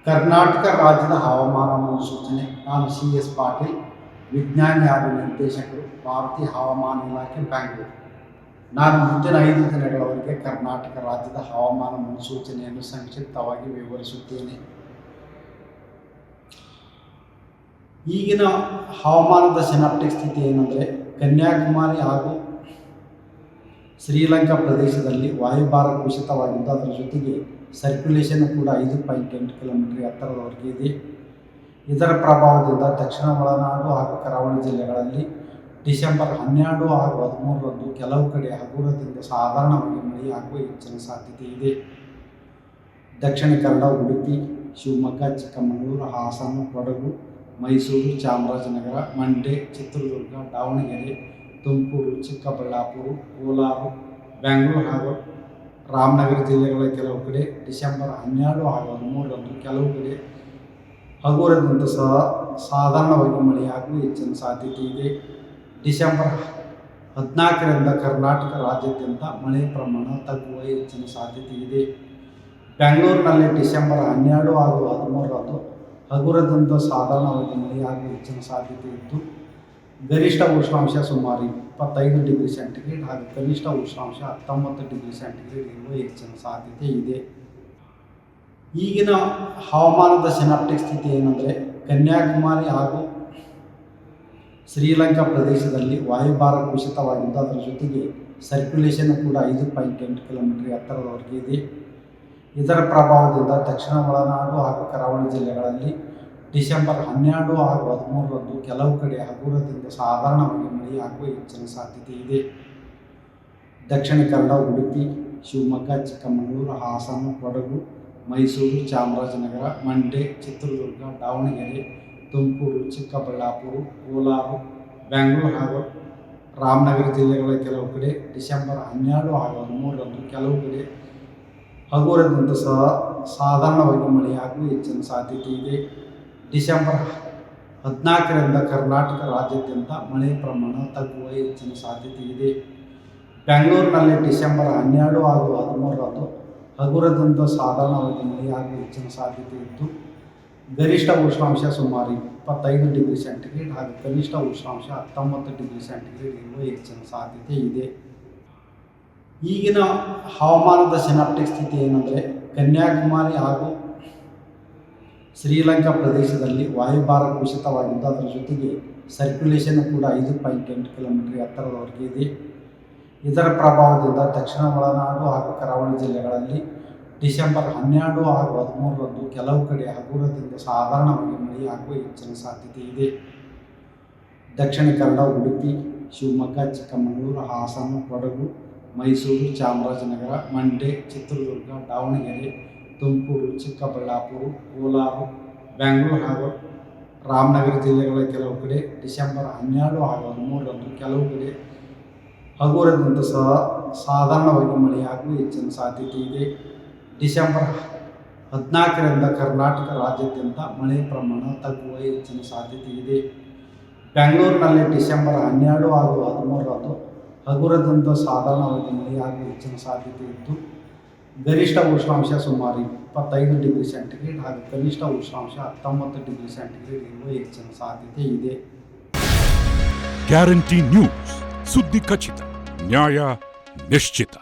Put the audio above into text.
ಕರ್ನಾಟಕ ರಾಜ್ಯದ ಹವಾಮಾನ ಮುನ್ಸೂಚನೆ. ನಾನು CS ಪಾಟೀಲ್, ವಿಜ್ಞಾನಿ ಹಾಗೂ ನಿರ್ದೇಶಕರು, ಭಾರತೀಯ ಹವಾಮಾನ ಇಲಾಖೆ, ಬೆಂಗಳೂರು. ನಾನು ಮುಂದಿನ 5 ದಿನಗಳವರೆಗೆ ಕರ್ನಾಟಕ ರಾಜ್ಯದ ಹವಾಮಾನ ಮುನ್ಸೂಚನೆಯನ್ನು ಸಂಕ್ಷಿಪ್ತವಾಗಿ ವಿವರಿಸುತ್ತೇನೆ. ಈಗಿನ ಹವಾಮಾನದ ಸಿನಾಪ್ಟಿಕ್ ಸ್ಥಿತಿ ಏನೆಂದರೆ, ಕನ್ಯಾಕುಮಾರಿ ಹಾಗೂ ಶ್ರೀಲಂಕಾ ಪ್ರದೇಶದಲ್ಲಿ ವಾಯುಭಾರ ಕುಸಿತವಾಗಿದ್ದು, ಅದರ ಜೊತೆಗೆ ಸರ್ಕ್ಯುಲೇಷನ್ ಕೂಡ 5.8 ಕಿಲೋಮೀಟರ್ ಎತ್ತರದವರೆಗೆ ಇದೆ. ಇದರ ಪ್ರಭಾವದಿಂದ ದಕ್ಷಿಣ ಒಳನಾಡು ಹಾಗೂ ಕರಾವಳಿ ಜಿಲ್ಲೆಗಳಲ್ಲಿ ಡಿಸೆಂಬರ್ 12 ಹಾಗೂ 13ರಂದು ಕೆಲವು ಕಡೆ ಹಗುರದಿಂದ ಸಾಧಾರಣವಾಗಿ ಮಳೆಯಾಗುವ ಹೆಚ್ಚಿನ ಸಾಧ್ಯತೆ ಇದೆ. ದಕ್ಷಿಣ ಕನ್ನಡ, ಉಡುಪಿ, ಶಿವಮೊಗ್ಗ, ಚಿಕ್ಕಮಗಳೂರು, ಹಾಸನ, ಕೊಡಗು, ಮೈಸೂರು, ಚಾಮರಾಜನಗರ, ಮಂಡ್ಯ, ಚಿತ್ರದುರ್ಗ, ದಾವಣಗೆರೆ, ತುಮಕೂರು, ಚಿಕ್ಕಬಳ್ಳಾಪುರ, ಕೋಲಾರ, ಬೆಂಗಳೂರು ಹಾಗೂ ರಾಮನಗರ ಜಿಲ್ಲೆಗಳ ಕೆಲವು ಕಡೆ ಡಿಸೆಂಬರ್ 12 ಹಾಗೂ 13ರಂದು ಕೆಲವು ಕಡೆ ಹಗುರದಿಂದ ಸಾಧಾರಣವಾಗಿ ಮಳೆಯಾಗುವ ಹೆಚ್ಚಿನ ಸಾಧ್ಯತೆ ಇದೆ. ಡಿಸೆಂಬರ್ 14ರಿಂದ ಕರ್ನಾಟಕ ರಾಜ್ಯಾದ್ಯಂತ ಮಳೆ ಪ್ರಮಾಣ ತಗ್ಗುವ ಹೆಚ್ಚಿನ ಸಾಧ್ಯತೆ ಇದೆ. ಬೆಂಗಳೂರಿನಲ್ಲಿ ಡಿಸೆಂಬರ್ 12 ಹಾಗೂ 13ರಂದು ಹಗುರದಿಂದ ಸಾಧಾರಣವಾಗಿ ಮಳೆಯಾಗುವ ಹೆಚ್ಚಿನ ಸಾಧ್ಯತೆ ಇದ್ದು, ಗರಿಷ್ಠ ಉಷ್ಣಾಂಶ ಸುಮಾರು 25 ಡಿಗ್ರಿ ಸೆಂಟಿಗ್ರೇಡ್ ಹಾಗೂ ಕನಿಷ್ಠ ಉಷ್ಣಾಂಶ 19 ಡಿಗ್ರಿ ಸೆಂಟಿಗ್ರೇಡ್ ಇರುವ ಹೆಚ್ಚಿನ ಸಾಧ್ಯತೆ ಇದೆ. ಈಗಿನ ಹವಾಮಾನದ ಸಿನಾಪ್ಟಿಕ್ ಸ್ಥಿತಿ ಏನೆಂದರೆ, ಕನ್ಯಾಕುಮಾರಿ ಹಾಗೂ ಶ್ರೀಲಂಕಾ ಪ್ರದೇಶದಲ್ಲಿ ವಾಯುಭಾರ ಕುಸಿತವಾಗಿದ್ದು, ಅದರ ಜೊತೆಗೆ ಸರ್ಕ್ಯುಲೇಷನ್ ಕೂಡ 5.8 ಕಿಲೋಮೀಟರ್ ಎತ್ತರದವರೆಗೆ ಇದೆ. ಇದರ ಪ್ರಭಾವದಿಂದ ದಕ್ಷಿಣ ಒಳನಾಡು ಹಾಗೂ ಕರಾವಳಿ ಜಿಲ್ಲೆಗಳಲ್ಲಿ ಡಿಸೆಂಬರ್ 12 ಹಾಗೂ 13ರಂದು ಕೆಲವು ಕಡೆ ಹಗುರದಿಂದ ಸಾಧಾರಣವಾಗಿ ಮಳೆಯಾಗುವ ಹೆಚ್ಚಿನ ಸಾಧ್ಯತೆ ಇದೆ. ದಕ್ಷಿಣ ಕನ್ನಡ, ಉಡುಪಿ, ಶಿವಮೊಗ್ಗ, ಚಿಕ್ಕಮಗಳೂರು, ಹಾಸನ, ಕೊಡಗು, ಮೈಸೂರು, ಚಾಮರಾಜನಗರ, ಮಂಡ್ಯ, ಚಿತ್ರದುರ್ಗ, ದಾವಣಗೆರೆ, ತುಮಕೂರು, ಚಿಕ್ಕಬಳ್ಳಾಪುರ, ಕೋಲಾರ, ಬೆಂಗಳೂರು ಹಾಗೂ ರಾಮನಗರ ಜಿಲ್ಲೆಗಳ ಕೆಲವು ಕಡೆ ಡಿಸೆಂಬರ್ 12 ಹಾಗೂ 13ರಂದು ಕೆಲವು ಕಡೆ ಹಗುರದಿಂದ ಸಾಧಾರಣವಾಗಿ ಮಳೆಯಾಗುವ ಹೆಚ್ಚಿನ ಸಾಧ್ಯತೆ ಇದೆ. ಡಿಸೆಂಬರ್ 14ರಿಂದ ಕರ್ನಾಟಕ ರಾಜ್ಯಾದ್ಯಂತ ಮಳೆ ಪ್ರಮಾಣ ತಗ್ಗುವ ಹೆಚ್ಚಿನ ಸಾಧ್ಯತೆ ಇದೆ. ಬೆಂಗಳೂರಿನಲ್ಲಿ ಡಿಸೆಂಬರ್ 12 ಹಾಗೂ 13ರಂದು ಹಗುರದಿಂದ ಸಾಧಾರಣವಾಗಿ ಮಳೆಯಾಗುವ ಹೆಚ್ಚಿನ ಸಾಧ್ಯತೆ ಇದ್ದು, ಗರಿಷ್ಠ ಉಷ್ಣಾಂಶ ಸುಮಾರು 25 ಡಿಗ್ರಿ ಸೆಂಟಿಗ್ರೇಡ್ ಹಾಗೂ ಕನಿಷ್ಠ ಉಷ್ಣಾಂಶ 19 ಡಿಗ್ರಿ ಸೆಂಟಿಗ್ರೇಡ್ ಇರುವ ಹೆಚ್ಚಿನ ಸಾಧ್ಯತೆ ಇದೆ. ಈಗಿನ ಹವಾಮಾನದ ಸಿನಾಪ್ಟಿಕ್ ಸ್ಥಿತಿ ಏನೆಂದರೆ, ಕನ್ಯಾಕುಮಾರಿ ಹಾಗೂ ಶ್ರೀಲಂಕಾ ಪ್ರದೇಶದಲ್ಲಿ ವಾಯುಭಾರ ಕುಸಿತವಾಗಿದ್ದು, ಅದರ ಜೊತೆಗೆ ಸರ್ಕ್ಯುಲೇಷನ್ ಕೂಡ 5.8 ಕಿಲೋಮೀಟರ್ ಎತ್ತರದವರೆಗೆ ಇದೆ. ಇದರ ಪ್ರಭಾವದಿಂದ ದಕ್ಷಿಣ ಒಳನಾಡು ಹಾಗೂ ಕರಾವಳಿ ಜಿಲ್ಲೆಗಳಲ್ಲಿ ಡಿಸೆಂಬರ್ 12 ಹಾಗೂ 13ರಂದು ಕೆಲವು ಕಡೆ ಹಗುರದಿಂದ ಸಾಧಾರಣವಾಗಿ ಮಳೆಯಾಗುವ ಹೆಚ್ಚಿನ ಸಾಧ್ಯತೆ ಇದೆ. ದಕ್ಷಿಣ ಕನ್ನಡ, ಉಡುಪಿ, ಶಿವಮೊಗ್ಗ, ಚಿಕ್ಕಮಗಳೂರು, ಹಾಸನ, ಕೊಡಗು, ಮೈಸೂರು, ಚಾಮರಾಜನಗರ, ಮಂಡ್ಯ, ಚಿತ್ರದುರ್ಗ, ದಾವಣಗೆರೆ, ತುಮಕೂರು, ಚಿಕ್ಕಬಳ್ಳಾಪುರ, ಕೋಲಾರ, ಬೆಂಗಳೂರು ಹಾಗೂ ರಾಮನಗರ ಜಿಲ್ಲೆಗಳ ಕೆಲವು ಕಡೆ ಡಿಸೆಂಬರ್ 12 ಹಾಗೂ 13ರಂದು ಕೆಲವು ಕಡೆ ಹಗುರದಿಂದ ಸಾಧಾರಣವಾಗಿ ಮಳೆಯಾಗುವ ಹೆಚ್ಚಿನ ಸಾಧ್ಯತೆ ಇದೆ. ಡಿಸೆಂಬರ್ 14ರಿಂದ ಕರ್ನಾಟಕ ರಾಜ್ಯಾದ್ಯಂತ ಮಳೆ ಪ್ರಮಾಣ ತಗ್ಗುವ ಹೆಚ್ಚಿನ ಸಾಧ್ಯತೆ ಇದೆ. ಬೆಂಗಳೂರಿನಲ್ಲಿ ಡಿಸೆಂಬರ್ 12 ಹಾಗೂ 13ರಂದು ಹಗುರದಿಂದ ಸಾಧಾರಣವಾಗಿ ಮಳೆಯಾಗುವ ಹೆಚ್ಚಿನ ಸಾಧ್ಯತೆ ಇದ್ದು, ಗರಿಷ್ಠ ಉಷ್ಣಾಂಶ ಸುಮಾರು 25 ಡಿಗ್ರಿ ಸೆಂಟಿಗ್ರೇಡ್ ಹಾಗೂ ಕನಿಷ್ಠ ಉಷ್ಣಾಂಶ 19 ಡಿಗ್ರಿ ಸೆಂಟಿಗ್ರೇಡ್ ಇರುವ ಹೆಚ್ಚಿನ ಸಾಧ್ಯತೆ ಇದೆ. ಗ್ಯಾರಂಟಿ ನ್ಯೂಸ್, ಸುದ್ದಿ ಖಚಿತ, ನ್ಯಾಯ ನಿಶ್ಚಿತ.